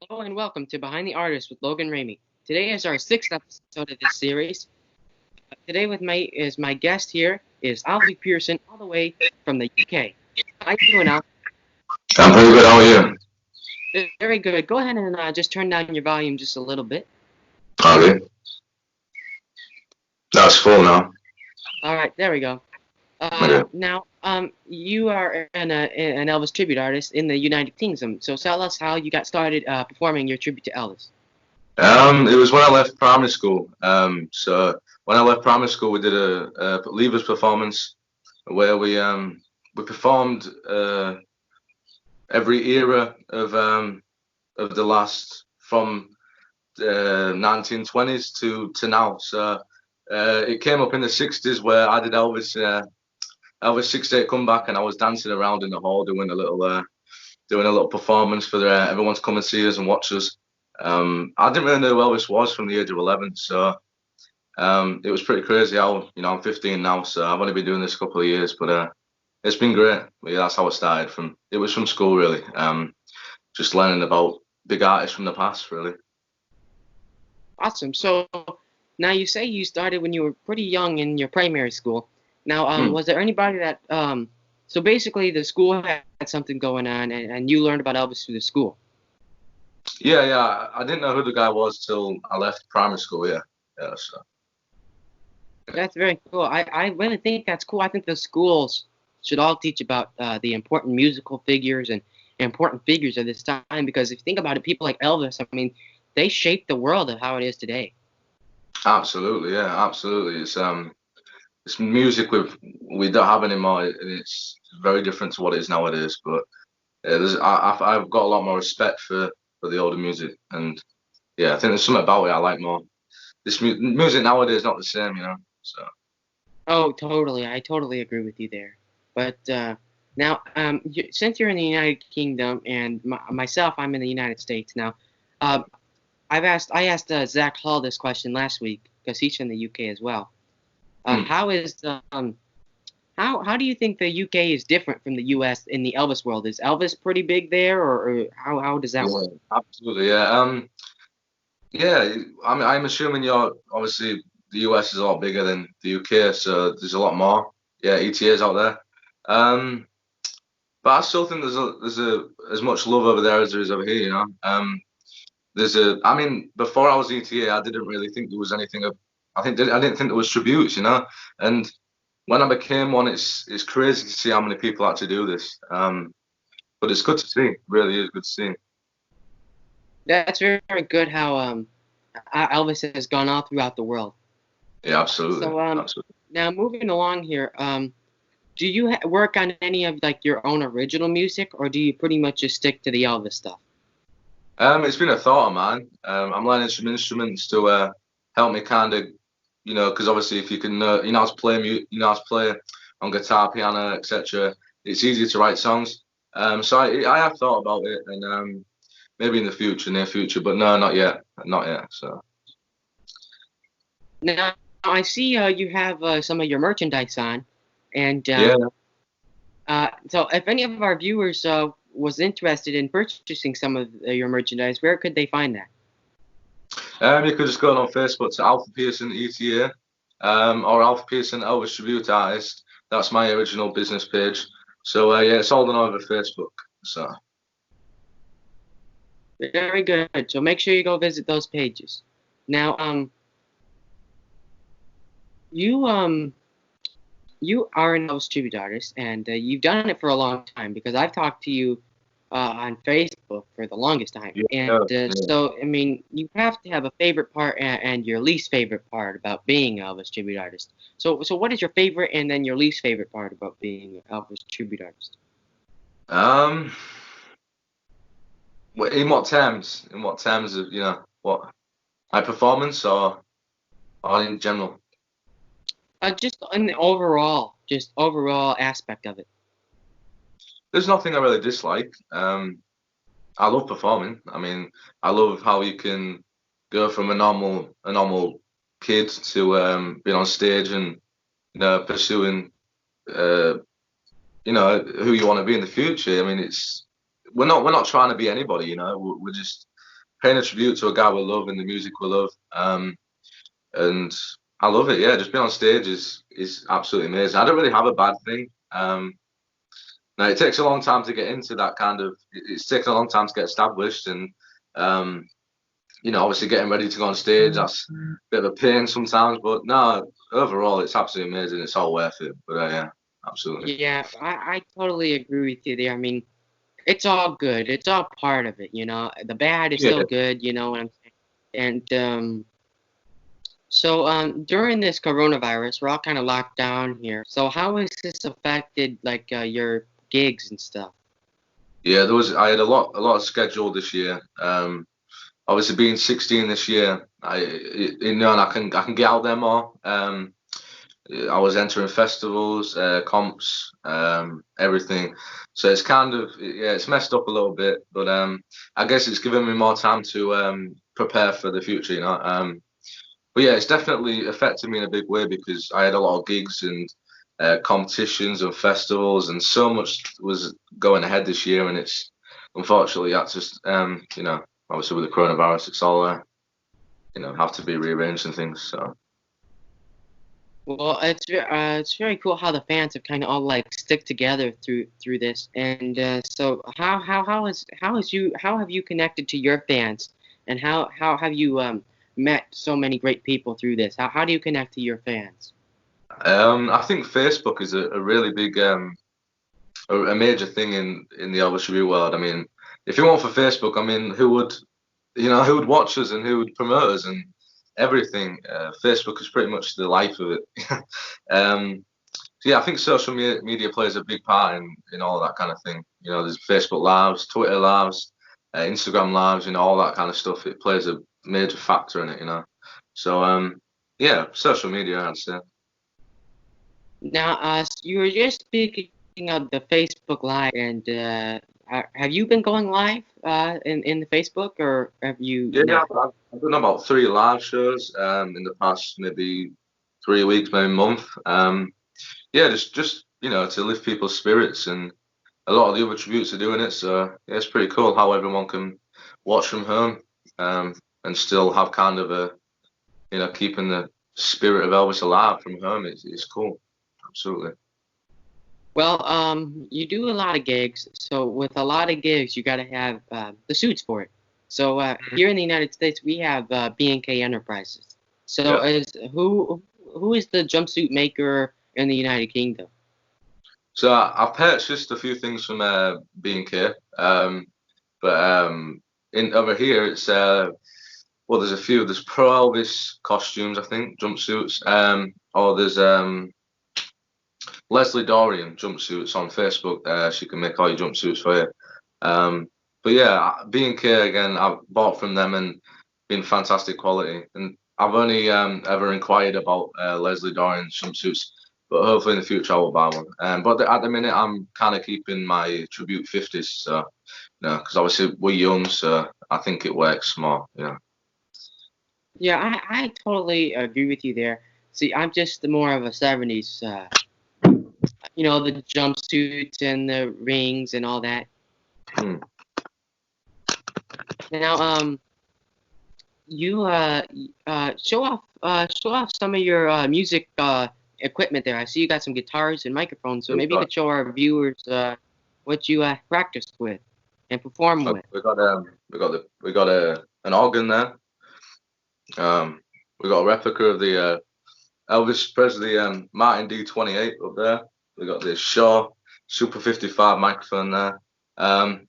Hello and welcome to Behind the Artist with Logan Ramey. Today is our sixth episode of this series. Today with me is my guest here is Alfie Pearson, all the way from the UK. How you doing, Alfie? I'm pretty good. How are you? Very good. Go ahead and just turn down your volume just a little bit. Okay. That's full now. All right, there we go. Okay. Now, you are an Elvis tribute artist in the United Kingdom. So tell us how you got started performing your tribute to Elvis. It was when I left primary school. So when I left primary school, we did a leavers performance where we performed every era of the last from 1920s to now. So it came up in the 60s where I did Elvis 68 comeback, and I was dancing around in the hall doing a little performance for everyone to come and see us and watch us. I didn't really know who Elvis was from the age of 11, so it was pretty crazy. How I'm 15 now, so I've only been doing this a couple of years, but it's been great. But yeah, that's how it started. It was from school really, just learning about big artists from the past really. Awesome. So now you say you started when you were pretty young in your primary school. Now, Hmm. was there anybody that so basically the school had something going on and you learned about Elvis through the school. Yeah, yeah. I didn't know who the guy was till I left primary school. Yeah, yeah. So That's very cool. I really think that's cool. I think the schools should all teach about the important musical figures and important figures of this time because if you think about it, people like Elvis, I mean, they shaped the world of how it is today. absolutely, yeah, absolutely. It's music we don't have anymore, and it's very different to what it is nowadays. But I've got a lot more respect for the older music, and yeah, I think there's something about it I like more. This music nowadays is not the same. So Oh, totally. I totally agree with you there. But now, since you're in the United Kingdom and myself, I'm in the United States now. Uh, I asked Zach Hall this question last week because he's from the UK as well. hmm. How is how do you think the UK is different from the US in the Elvis world? Is Elvis pretty big there, or how does that work? Yeah, absolutely, yeah. Yeah, I'm assuming you're obviously the US is a lot bigger than the UK, so there's a lot more ETAs out there. Um, but I still think there's as much love over there as there is over here. I mean, before I was ETA, I didn't really think there was anything of, I didn't think there was tributes. And when I became one, it's crazy to see how many people actually do this. But it's good to see, really is good to see. That's very, very good how Elvis has gone all throughout the world. Yeah, absolutely, So absolutely. now moving along here, do you work on any of like your own original music, or do you pretty much just stick to the Elvis stuff? It's been a thought of mine. I'm learning some instruments to help me kind of, because obviously if you can, how to play, how to play on guitar, piano, etc. It's easier to write songs. So I have thought about it, and maybe in the future, near future, but no, not yet, not yet. So Now I see you have some of your merchandise on, and yeah, so if any of our viewers was interested in purchasing some of your merchandise, where could they find that? you could just go on Facebook to Alfie Pearson ETA, or Alfie Pearson Elvis Tribute Artist. That's my original business page. So yeah, it's all done over Facebook. So. Very good. So make sure you go visit those pages. Now, you you are an Elvis tribute artist, and you've done it for a long time because I've talked to you on Facebook for the longest time. Yeah, And yeah. so, I mean, you have to have a favorite part and your least favorite part about being an Elvis tribute artist. So what is your favorite and then your least favorite part about being an Elvis tribute artist? Um, in what terms? In what terms of what my performance or in general? Just an just overall aspect of it. There's nothing I really dislike. I love performing. I mean, I love how you can go from a normal kid to being on stage and pursuing uh who you want to be in the future. I mean, we're not trying to be anybody. We're just paying a tribute to a guy we love and the music we love. And I love it. Yeah, just being on stage is absolutely amazing. I don't really have a bad thing. Now it takes a long time to get into that kind of. It's taken a long time to get established, and um, obviously getting ready to go on stage, that's a bit of a pain sometimes. But no, overall, it's absolutely amazing. It's all worth it. But yeah, absolutely. Yeah, I totally agree with you there. I mean, it's all good. It's all part of it, you know. The bad is Yeah. still good, you know what I'm saying? And so during this coronavirus, we're all kind of locked down here. So how has this affected like your gigs and stuff? Yeah, I had a lot scheduled this year. Obviously being 16 this year, and I can get out there more. I was entering festivals, comps, everything. So it's kind of, yeah, it's messed up a little bit, but I guess it's given me more time to prepare for the future, you know. But yeah, it's definitely affected me in a big way because I had a lot of gigs and competitions and festivals, and so much was going ahead this year, and it's unfortunately that's just obviously with the coronavirus, it's all have to be rearranged and things. So. Well, it's very cool how the fans have kind of all like stick together through this. And so how have you connected to your fans, and how have you met so many great people through this? How do you connect to your fans? I think Facebook is a really big a major thing in the Elvis review world. I mean, if it weren't for Facebook, I mean, who would watch us and who would promote us and everything? Facebook is pretty much the life of it. So yeah, I think social media plays a big part in all that kind of thing. There's Facebook Lives, Twitter Lives, Instagram Lives, all that kind of stuff. It plays a major factor in it. So yeah, social media, I'd say. Now, you were just speaking of the Facebook Live, and have you been going live in the Facebook, or have you Yeah, not? I've done about 3 live shows in the past maybe 3 weeks, maybe a month. Yeah, just to lift people's spirits, and a lot of the other tributes are doing it. So yeah, it's pretty cool how everyone can watch from home and still have kind of a keeping the spirit of Elvis alive from home. It's cool, absolutely. Well, you do a lot of gigs, so with a lot of gigs, you got to have the suits for it. So here in the United States, we have B&K Enterprises. So Yeah. who is the jumpsuit maker in the United Kingdom? So I've purchased a few things from B&K, but in over here it's well, there's a few. There's Pro Elvis costumes, I think, jumpsuits. Or there's Leslie Dorian jumpsuits on Facebook. She can make all your jumpsuits for you. But yeah, B&K again, I've bought from them and been fantastic quality. And I've only ever inquired about Leslie Dorian jumpsuits, but hopefully in the future I will buy one. But at the minute I'm kind of keeping my tribute 50s, so because obviously we're young, so I think it works more. Yeah, I totally agree with you there. See, I'm just more of a 70s, the jumpsuits and the rings and all that. Hmm. Now, you show off some of your music equipment there. I see you got some guitars and microphones, so maybe you could show our viewers what you practiced with and perform with. We got an organ there. We got a replica of the Elvis Presley Martin D28 up there. We got the Shaw Super 55 microphone there, and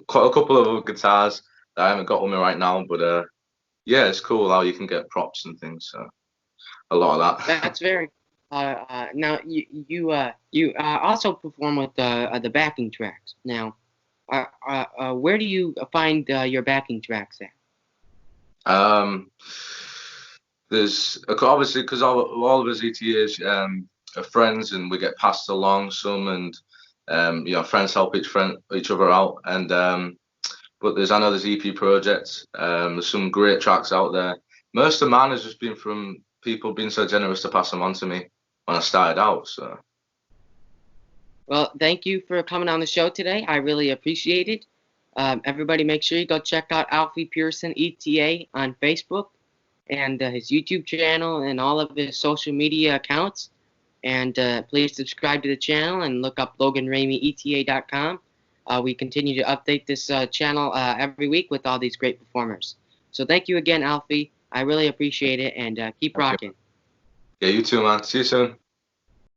quite a couple of other guitars that I haven't got with me right now. But yeah, it's cool how you can get props and things. So a lot of that. That's very. Now you also perform with the backing tracks. Now, where do you find your backing tracks at? There's obviously because all of us ETAs are friends and we get passed along some, and friends help each other out. And but I know there's EP projects. There's some great tracks out there. Most of mine has just been from people being so generous to pass them on to me when I started out. So Well, thank you for coming on the show today. I really appreciate it. Everybody make sure you go check out Alfie Pearson ETA on Facebook and his YouTube channel and all of his social media accounts. And please subscribe to the channel and look up LoganRameyETA.com. We continue to update this channel every week with all these great performers. So thank you again, Alfie. I really appreciate it, and keep Thank you. rocking. Yeah, you too, man. See you soon.